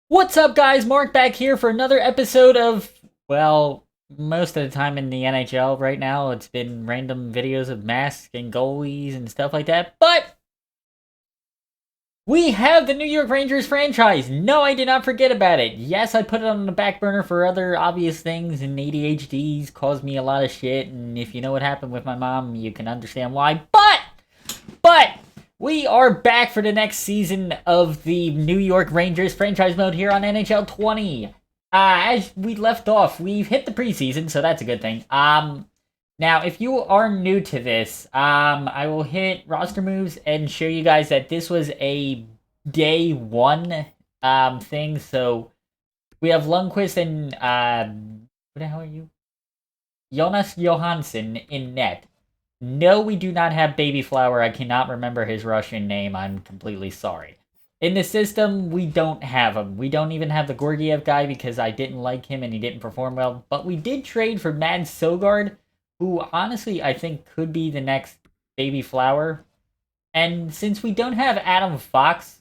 What's up, guys? Mark back here for another episode of, well, most of the time in the NHL right now, it's been random videos of masks and goalies and stuff like that. But we have the New York Rangers franchise. No, I did not forget about it. Yes, I put it on the back burner for other obvious things, and ADHD's caused me a lot of shit. And if you know what happened with my mom, you can understand why. But we are back for the next season of the New York Rangers franchise mode here on NHL 20. As we left off, we've hit the preseason, so that's a good thing. Now, if you are new to this, I will hit roster moves and show you guys that this was a day one thing. So we have Lundqvist and what the hell are you? Jonas Johansson in net. No, we do not have Baby Flower. I cannot remember his Russian name. I'm completely sorry. In the system, we don't have him. We don't even have the Gorgiev guy because I didn't like him and he didn't perform well. But we did trade for Mads Sogard, who honestly I think could be the next Baby Flower. And since we don't have Adam Fox,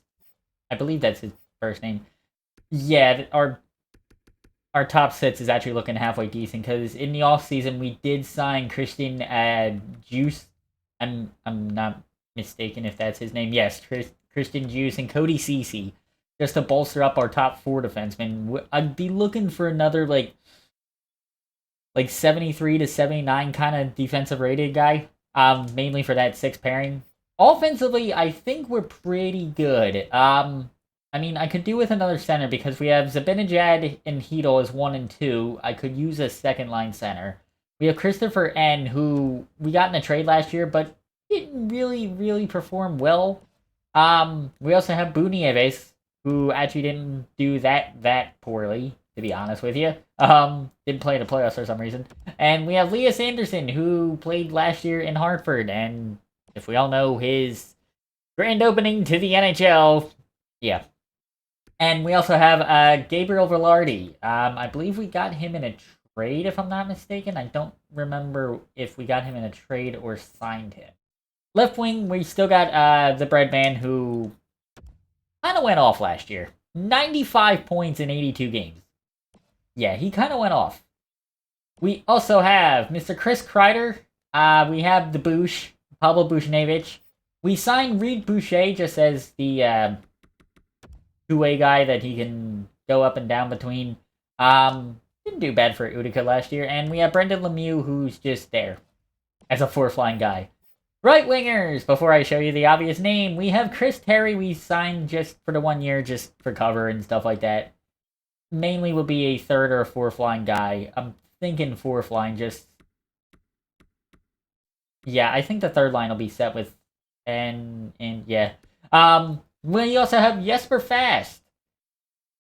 I believe that's his first name. Yeah, our top six is actually looking halfway decent because in the off season we did sign Christian Juice. I'm not mistaken if that's his name. Yes, Christian Juice and Cody Ceci, just to bolster up our top four defensemen. I'd be looking for another like 73 to 79 kind of defensive rated guy. Mainly for that six pairing. Offensively, I think we're pretty good. I mean, I could do with another center because we have Zibanejad and Hedel as 1 and 2. I could use a second line center. We have Christopher N, who we got in a trade last year, but didn't really perform well. We also have Boo Nieves, who actually didn't do that poorly, to be honest with you. Didn't play in the playoffs for some reason. And we have Elias Anderson, who played last year in Hartford, and if we all know his grand opening to the NHL, yeah. And we also have Gabriel Velarde. I believe we got him in a trade, if I'm not mistaken. I don't remember if we got him in a trade or signed him. Left wing, we still got the Breadman, who kind of went off last year. 95 points in 82 games. Yeah, he kind of went off. We also have Mr. Chris Kreider. We have the Bush, Pablo Buchnevich. We signed Reed Boucher just as the two-way guy that he can go up and down between. Didn't do bad for Utica last year. And we have Brendan Lemieux, who's just there as a fourth line guy. Right wingers, before I show you the obvious name, we have Chris Terry. We signed just for the 1 year, just for cover and stuff like that. Mainly will be a third or fourth line guy. I'm thinking fourth line, just... Yeah, I think the third line will be set with... And yeah. We also have Jesper Fast.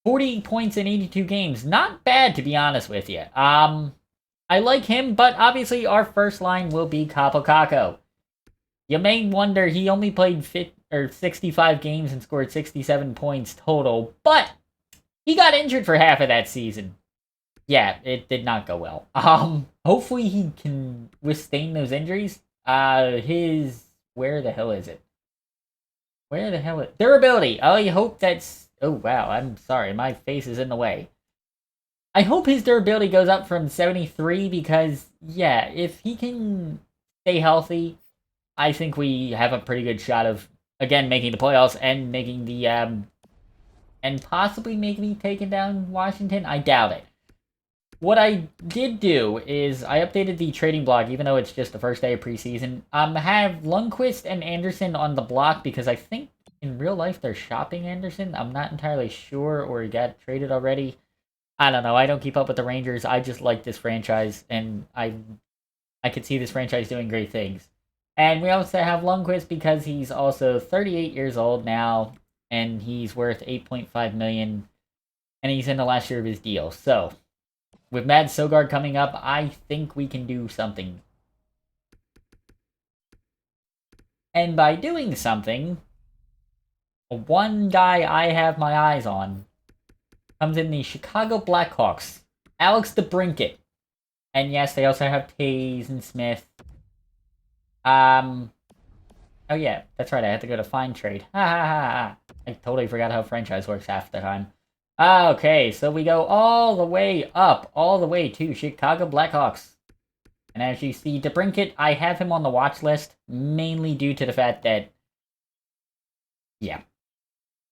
40 points in 82 games. Not bad, to be honest with you. I like him, but obviously our first line will be Kaapo Kakko. You may wonder, he only played 65 games and scored 67 points total, but he got injured for half of that season. Yeah, it did not go well. Hopefully he can withstand those injuries. Where the hell is it? Durability. I hope that's... Oh, wow, I'm sorry. My face is in the way. I hope his durability goes up from 73 because, yeah, if he can stay healthy, I think we have a pretty good shot of, again, making the playoffs and making the, and possibly maybe taking down Washington. I doubt it. What I did do is I updated the trading block, even though it's just the first day of preseason. Have Lundqvist and Anderson on the block because I think in real life they're shopping Anderson. I'm not entirely sure, or he got traded already. I don't know. I don't keep up with the Rangers. I just like this franchise, and I could see this franchise doing great things. And we also have Lundqvist because he's also 38 years old now, and he's worth $8.5 million, and he's in the last year of his deal. So, with Mads Sogard coming up, I think we can do something. And by doing something, one guy I have my eyes on comes in the Chicago Blackhawks, Alex DeBrincat. And yes, they also have Taves and Smith. Oh yeah, that's right, I had to go to find trade. Ha ha ha ha. I totally forgot how franchise works half the time. Okay, so we go all the way up, all the way to Chicago Blackhawks. And as you see, DeBrincat, I have him on the watch list, mainly due to the fact that, yeah.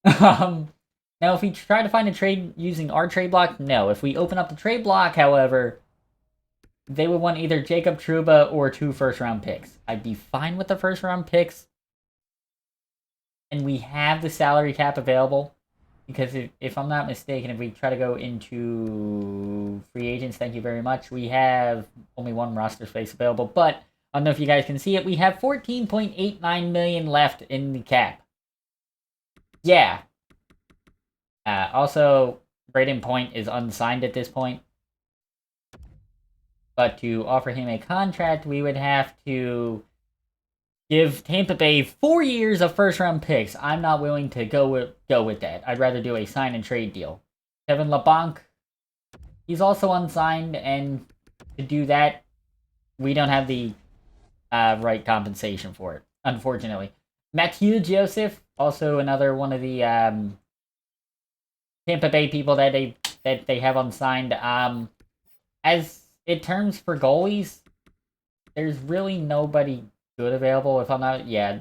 Now, if we try to find a trade using our trade block, no. If we open up the trade block, however, they would want either Jacob Trouba or 2 first-round picks. I'd be fine with the first-round picks, and we have the salary cap available. Because if I'm not mistaken, if we try to go into free agents, thank you very much, we have only 1 roster space available. But I don't know if you guys can see it. We have $14.89 million left in the cap. Yeah. Also, Braden Point is unsigned at this point. But to offer him a contract, we would have to give Tampa Bay 4 years of first-round picks. I'm not willing to go with that. I'd rather do a sign-and-trade deal. Kevin LeBlanc, he's also unsigned, and to do that, we don't have the right compensation for it, unfortunately. Mathieu Joseph, also another one of the Tampa Bay people that they have unsigned. As it terms for goalies, there's really nobody good available. If I'm not, yeah,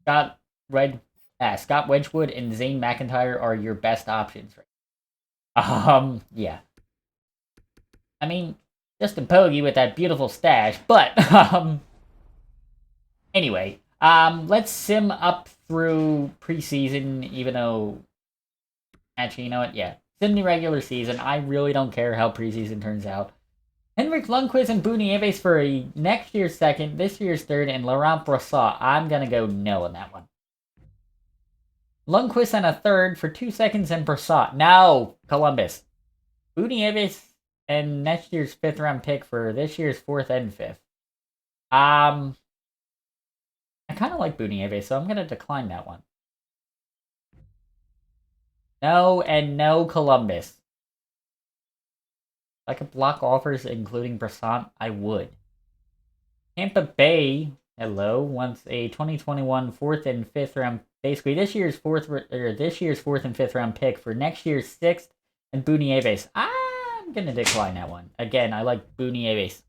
Scott Wedgwood and Zane McIntyre are your best options, right? Yeah. I mean, Justin Pogge with that beautiful stash, but anyway, let's sim up through preseason. Even though, actually, you know what? Yeah, sim the regular season. I really don't care how preseason turns out. Henrik Lundqvist and Boone Nieves for a next year's second, this year's third, and Laurent Brossoit. I'm gonna go no on that one. Lundqvist and a third for 2 seconds and Brossoit. No, Columbus. Boone Nieves and next year's 5th round pick for this year's 4th and 5th. I kind of like Boone Nieves, so I'm gonna decline that one. No and no Columbus. If I could block offers including Brossoit, I would. Tampa Bay, hello, wants a 2021 4th and 5th round, basically this year's 4th and 5th round pick for next year's 6th and Boone Nieves. I'm gonna decline that one. Again, I like Boone Nieves.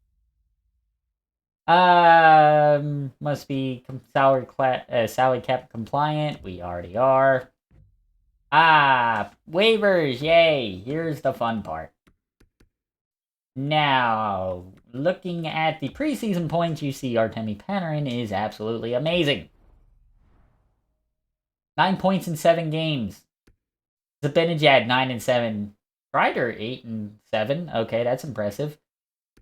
Must be salary cap compliant. We already are. Waivers, yay! Here's the fun part. Now, looking at the preseason points, you see Artemi Panarin is absolutely amazing. 9 points in 7 games. Zibanejad, 9 and 7. Kreider, 8 and 7. Okay, that's impressive.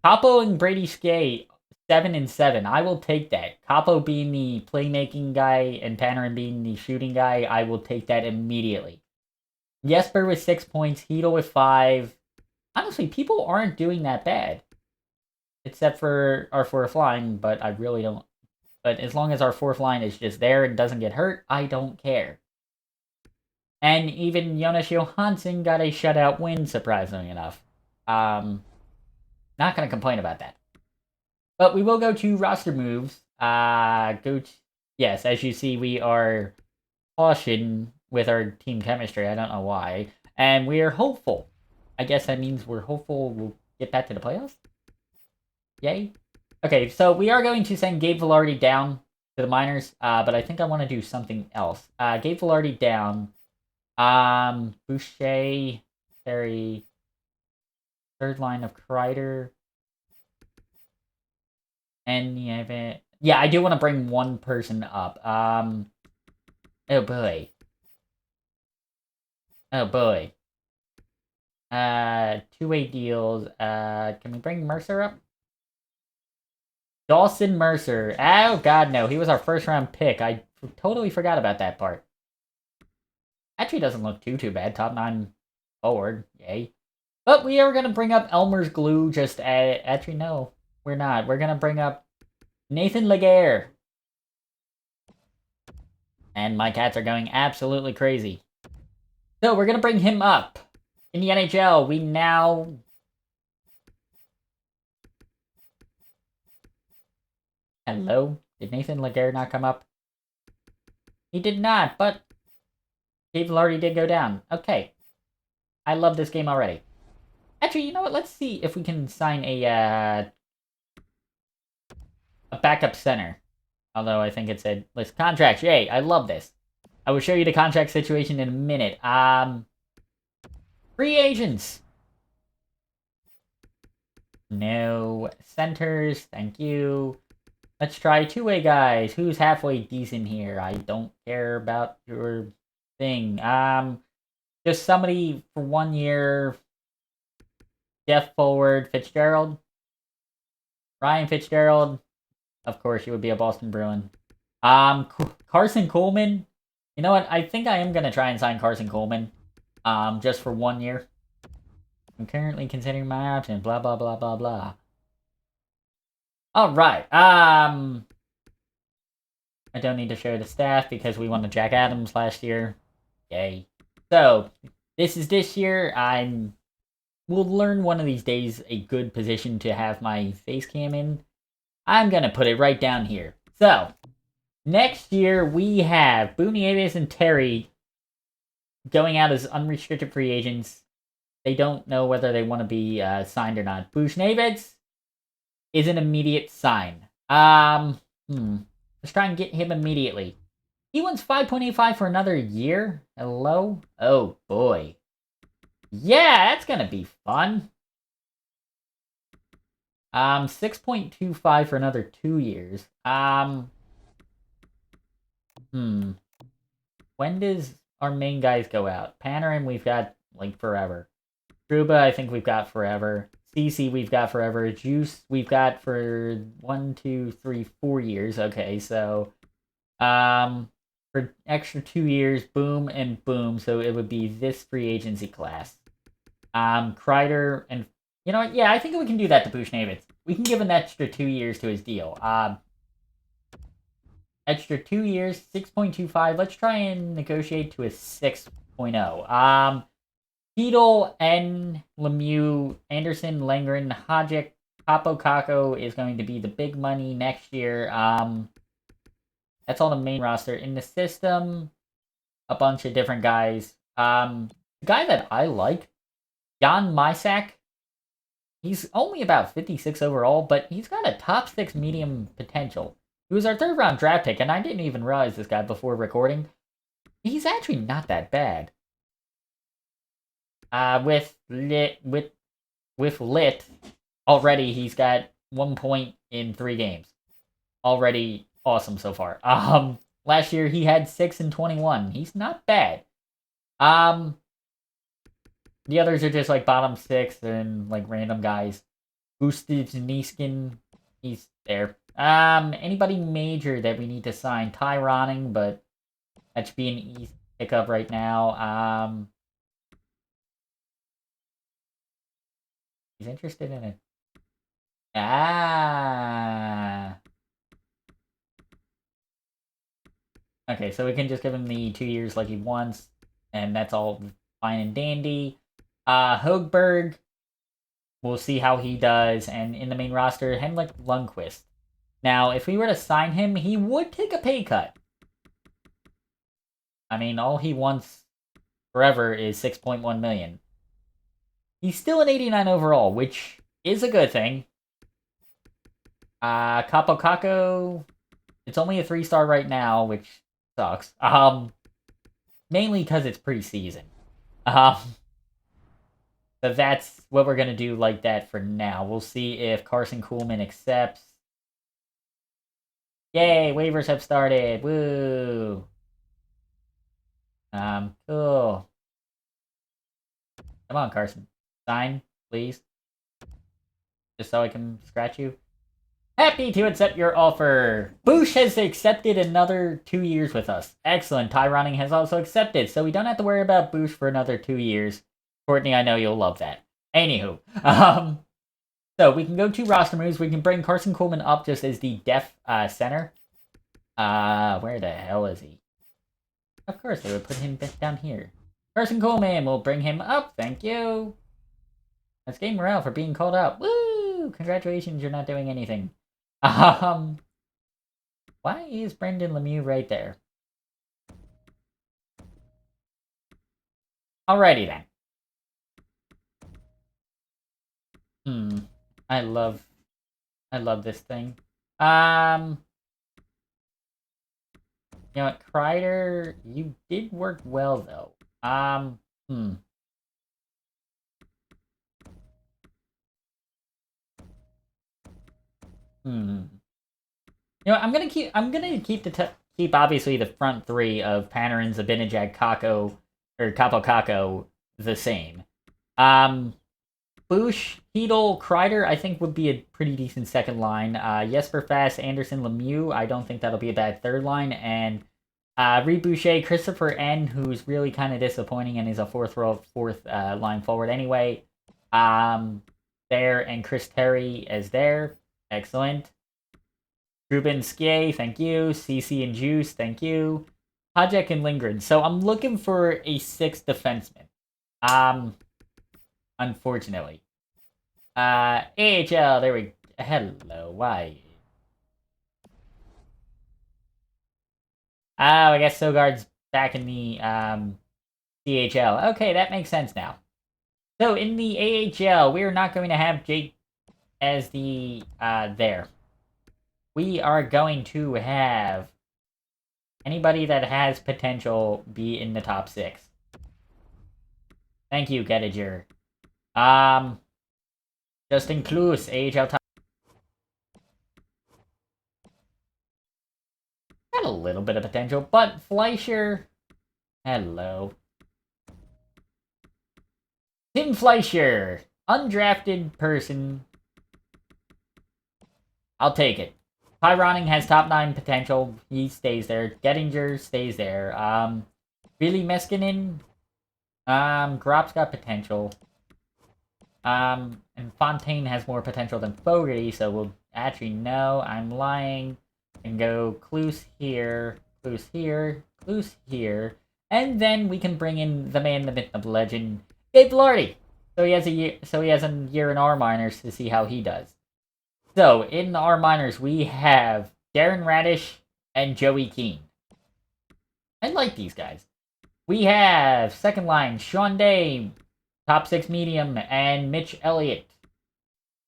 Capo and Brady Skjei, 7 and 7. I will take that. Capo being the playmaking guy and Panarin being the shooting guy, I will take that immediately. Jesper with 6 points, Hedel with 5. Honestly, people aren't doing that bad. Except for our 4th line, but I really don't. But as long as our 4th line is just there and doesn't get hurt, I don't care. And even Jonas Johansson got a shutout win, surprisingly enough. Not gonna complain about that. But we will go to roster moves. Yes, as you see, we are caution with our team chemistry. I don't know why. And we are hopeful. I guess that means we're hopeful we'll get back to the playoffs? Yay. Okay, so we are going to send Gabe Vilardi down to the minors, but I think I want to do something else. Gabe Vilardi down. Boucher, Terry, third line of Kreider. And yeah, I do want to bring one person up. Oh boy. Oh boy. 2-way deals. Can we bring Mercer up? Dawson Mercer. Oh god, no. He was our 1st round pick. I totally forgot about that part. Actually doesn't look too bad. Top 9 forward. Yay. But we are going to bring up Elmer's Glue. Actually, no. We're not. We're going to bring up Nathan Laguerre. And my cats are going absolutely crazy. So we're going to bring him up. In the NHL, we now... Hello? Did Nathan Laguerre not come up? He did not, but... Gabe Vilardi did go down. Okay. I love this game already. Actually, you know what? Let's see if we can sign a backup center. Although I think it said list contracts. Yay, I love this. I will show you the contract situation in a minute. Free agents. No centers, thank you. Let's try two-way guys. Who's halfway decent here? I don't care about your thing. Just somebody for 1 year. Jeff Forward, Fitzgerald. Ryan Fitzgerald. Of course, he would be a Boston Bruin. Carson Coleman. You know what? I think I am gonna try and sign Carson Coleman. Just for 1 year. I'm currently considering my options. Blah blah blah blah blah. All right. I don't need to show the staff because we won the Jack Adams last year. Yay. So, this year. We'll learn one of these days a good position to have my face cam in. I'm gonna put it right down here. So, next year we have Boone Nieves and Terry going out as unrestricted free agents. They don't know whether they want to be signed or not. Buchnevich is an immediate sign. Let's try and get him immediately. He wants 5.85 for another year. Hello? Oh boy. Yeah, that's gonna be fun. 6.25 for another 2 years. When does our main guys go out? Panarin, we've got, like, forever. Truba, I think we've got forever. CC, we've got forever. Juice, we've got for 1, 2, 3, 4 years. Okay, so, for extra 2 years, boom and boom. So it would be this free agency class. Kreider and... You know what? Yeah, I think we can do that to Buchnevich. We can give an extra 2 years to his deal. Extra 2 years, 6.25. Let's try and negotiate to a 6.0. Beetle, N, Lemieux, Anderson, Langren, Hodgick, Capo Caco is going to be the big money next year. That's all the main roster. In the system, a bunch of different guys. The guy that I like, Jan Mysak. He's only about 56 overall, but he's got a top 6 medium potential. He was our 3rd round draft pick, and I didn't even realize this guy before recording. He's actually not that bad. With Lit, already he's got 1 point in 3 games. Already awesome so far. Last year he had 6 and 21. He's not bad. The others are just, like, bottom 6 and, like, random guys. Gustav Niskin, he's there. Anybody major that we need to sign? Ty Ronning, but that should be an easy pickup right now. He's interested in it. Okay, so we can just give him the 2 years like he wants, and that's all fine and dandy. Högberg, we'll see how he does, and in the main roster, Henrik Lundqvist. Now, if we were to sign him, he would take a pay cut. I mean, all he wants forever is $6.1 million. He's still an 89 overall, which is a good thing. Capo Caco, it's only a 3-star right now, which sucks. Mainly because it's preseason. So that's what we're going to do like that for now. We'll see if Carson Coolman accepts. Yay, waivers have started. Woo. Cool. Come on, Carson. Sign, please. Just so I can scratch you. Happy to accept your offer. Bush has accepted another 2 years with us. Excellent. Ty Ronning has also accepted, so we don't have to worry about Bush for another 2 years. Courtney, I know you'll love that. Anywho, so we can go to roster moves. We can bring Carson Coleman up just as the def center. Where the hell is he? Of course, they would put him down here. Carson Coleman, we'll bring him up. Thank you. That's game morale for being called out. Woo! Congratulations, you're not doing anything. Why is Brendan Lemieux right there? Alrighty then. I love this thing. You know what, Kreider, you did work well though. Hmm. Hmm. You know, I'm gonna keep obviously the front three of Panarin, Zibanejad, Kako, or Capo Kako the same. Um, Bush, Hedel, Kreider, I think would be a pretty decent second line. Jesper Fast, Anderson, Lemieux, I don't think that'll be a bad third line, and Reed Boucher, Christopher N, who's really kind of disappointing and is a fourth line forward anyway. There, and Chris Terry as there. Excellent. Ruben Skie, thank you. CC and Juice, thank you. Hajek and Lindgren. So I'm looking for a sixth defenseman. Unfortunately. AHL, there we hello, why? Oh, I guess Sogard's back in the CHL. Okay, that makes sense now. So in the AHL, we're not going to have Jake as the there. We are going to have anybody that has potential be in the top 6. Thank you, Gettiger. Justin Klus, AHL top. Got a little bit of potential, but Fleischer. Hello. Tim Fleischer, undrafted person. I'll take it. Pyroning has top 9 potential. He stays there. Gettinger stays there. Billy Meskinen. Grop's got potential. And Fontaine has more potential than Fogarty, so we'll actually no, I'm lying. And go Klus here, Klus here, Klus here. And then we can bring in the man, the myth, the legend, Gabe Vilardi. So he has a year in R minors to see how he does. So in the R minors we have Darren Radish and Joey Keane. I like these guys. We have second line Sean Day, top 6 medium, and Mitch Elliott.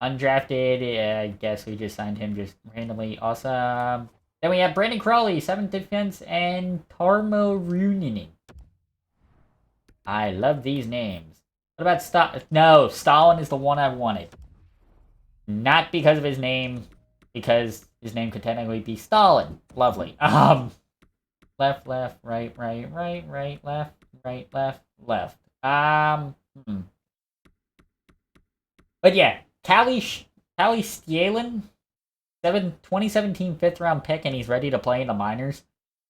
Undrafted, I guess we just signed him just randomly. Awesome. Then we have Brandon Crawley, 7th defense, and Tarmo Ruunanen. I love these names. What about No, Stalin is the one I wanted. Not because of his name, because his name could technically be Stalin. Lovely. Left, right, left, right, left. But yeah, Callie Stielen, 2017 5th round pick, and he's ready to play in the minors.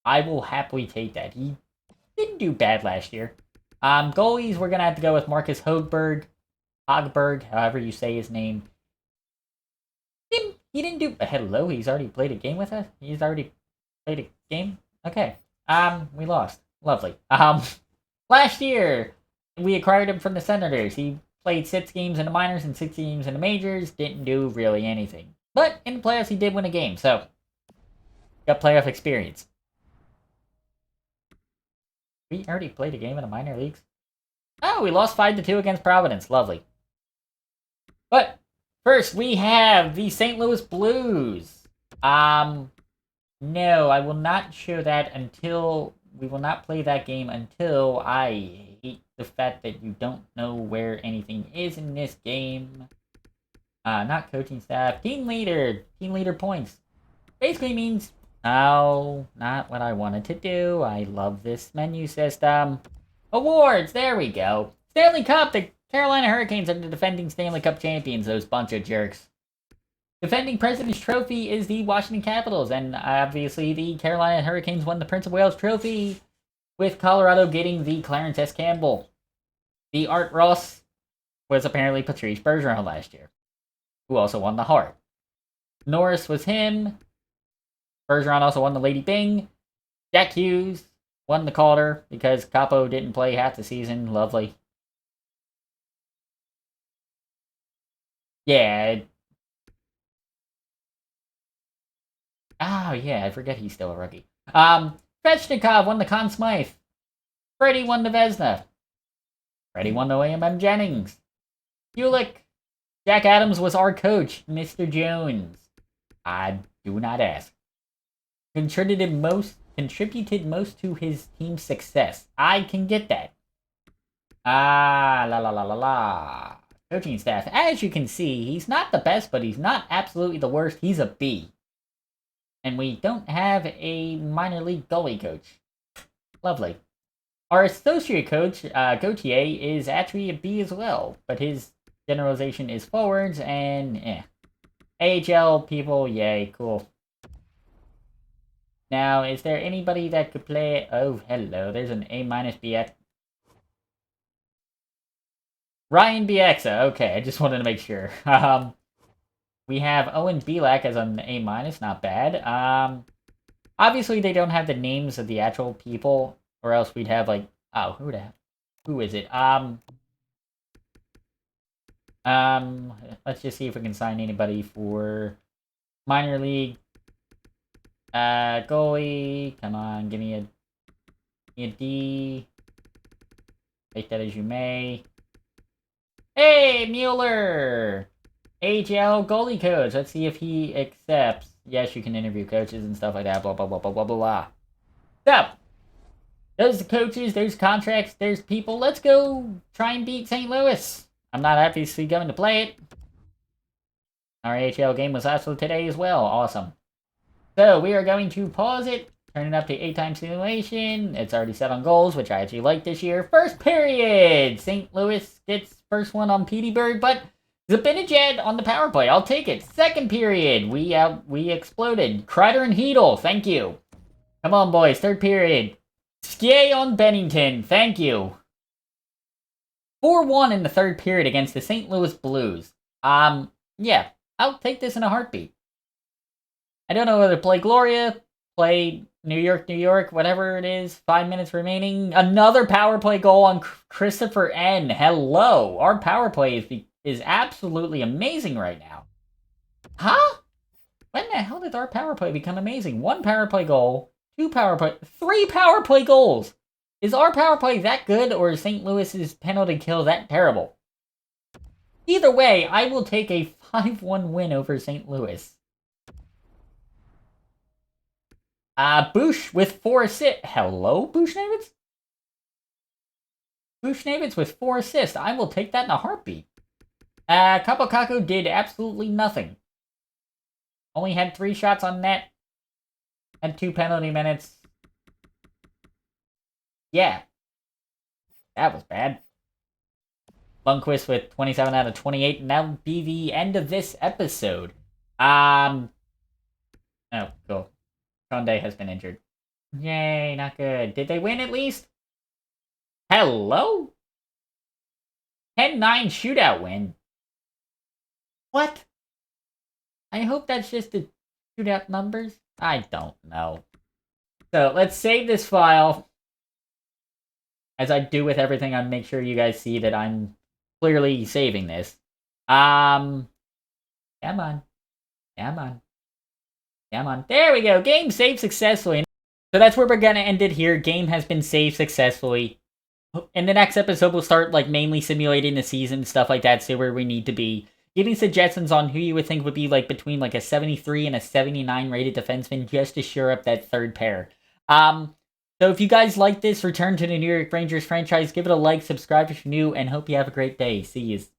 I will happily take that. He didn't do bad last year. Goalies, we're gonna have to go with Marcus Hogberg, however you say his name. He didn't do. Hello, he's already played a game with us. He's already played a game. Okay. We lost. Lovely. Last year we acquired him from the Senators. He played 6 games in the minors and 6 games in the majors. Didn't do really anything. But in the playoffs, he did win a game, so got playoff experience. We already played a game in the minor leagues. Oh, we lost 5-2 against Providence. Lovely. But first, we have the St. Louis Blues. No, I will not show that until... We will not play that game until I hate the fact that you don't know where anything is in this game. Not coaching staff. Team leader. Team leader points. Basically means... Oh, not what I wanted to do. I love this menu system. Awards! There we go. Stanley Cup! The Carolina Hurricanes are the defending Stanley Cup champions, those bunch of jerks. Defending President's Trophy is the Washington Capitals, and obviously the Carolina Hurricanes won the Prince of Wales Trophy, with Colorado getting the Clarence S. Campbell. The Art Ross was apparently Patrice Bergeron last year, who also won the Hart. Norris was him. Bergeron also won the Lady Byng. Jack Hughes won the Calder because Capo didn't play half the season. Lovely. Yeah. Oh, yeah, I forget he's still a rookie. Svechnikov won the Conn Smythe. Freddie won the Vezina. Freddie won the William M. Jennings. Kulik, Jack Adams was our coach, Mr. Jones. I do not ask. Contributed most to his team's success. I can get that. La la la la la. Coaching staff. As you can see, he's not the best, but he's not absolutely the worst. He's a B. And we don't have a minor league goalie coach. Lovely. Our associate coach, Gautier, is actually a B as well, but his generalization is forwards and AHL people, yay, cool. Now, is there anybody that could play? Oh, hello, there's an A- BX. Ryan Bieksa, okay, I just wanted to make sure. We have Owen Belak as an A-, not bad. Obviously they don't have the names of the actual people, or else we'd have like, oh, who is it? Let's just see if we can sign anybody for minor league. Goalie, come on, give me a D. Take that as you may. Hey, Mueller! AHL goalie coach. Let's see if he accepts. Yes, you can interview coaches and stuff like that. Blah, blah, blah, blah, blah, blah, blah. So, there's the coaches, there's contracts, there's people. Let's go try and beat St. Louis. I'm not obviously going to play it. Our AHL game was also today as well. Awesome. So, we are going to pause it. Turn it up to 8-time simulation. It's already set on goals, which I actually like this year. First period! St. Louis gets first one on Petey Bird, but Zibanejad on the power play. I'll take it. Second period. We exploded. Kreider and Hedel. Thank you. Come on, boys. Third period. Skye on Bennington. Thank you. 4-1 in the third period against the St. Louis Blues. Yeah. I'll take this in a heartbeat. I don't know whether to play Gloria, play New York, whatever it is. 5 minutes remaining. Another power play goal on Christopher N. Hello. Our power play is absolutely amazing right now. Huh? When the hell did our power play become amazing? 1 power play goal, 3 power play goals. Is our power play that good, or is St. Louis's penalty kill that terrible? Either way, I will take a 5-1 win over St. Louis. Bush with 4 assists. Hello, Bushnevitz? Bushnevitz with 4 assists. I will take that in a heartbeat. Kaapo Kakko did absolutely nothing. Only had 3 shots on net. Had 2 penalty minutes. Yeah. That was bad. Lundqvist with 27 out of 28, and that will be the end of this episode. Oh, cool. Conde has been injured. Yay, not good. Did they win at least? Hello? 10-9 shootout win. What? I hope that's just the shootout numbers. I don't know. So, let's save this file. As I do with everything, I make sure you guys see that I'm clearly saving this. Come on. There we go. Game saved successfully. So that's where we're gonna end it here. Game has been saved successfully. In the next episode, we'll start like mainly simulating the season, stuff like that, see where we need to be. Giving suggestions on who you would think would be like between like a 73 and a 79 rated defenseman just to shore up that third pair. So if you guys like this, return to the New York Rangers franchise, give it a like, subscribe if you're new, and hope you have a great day. See yous.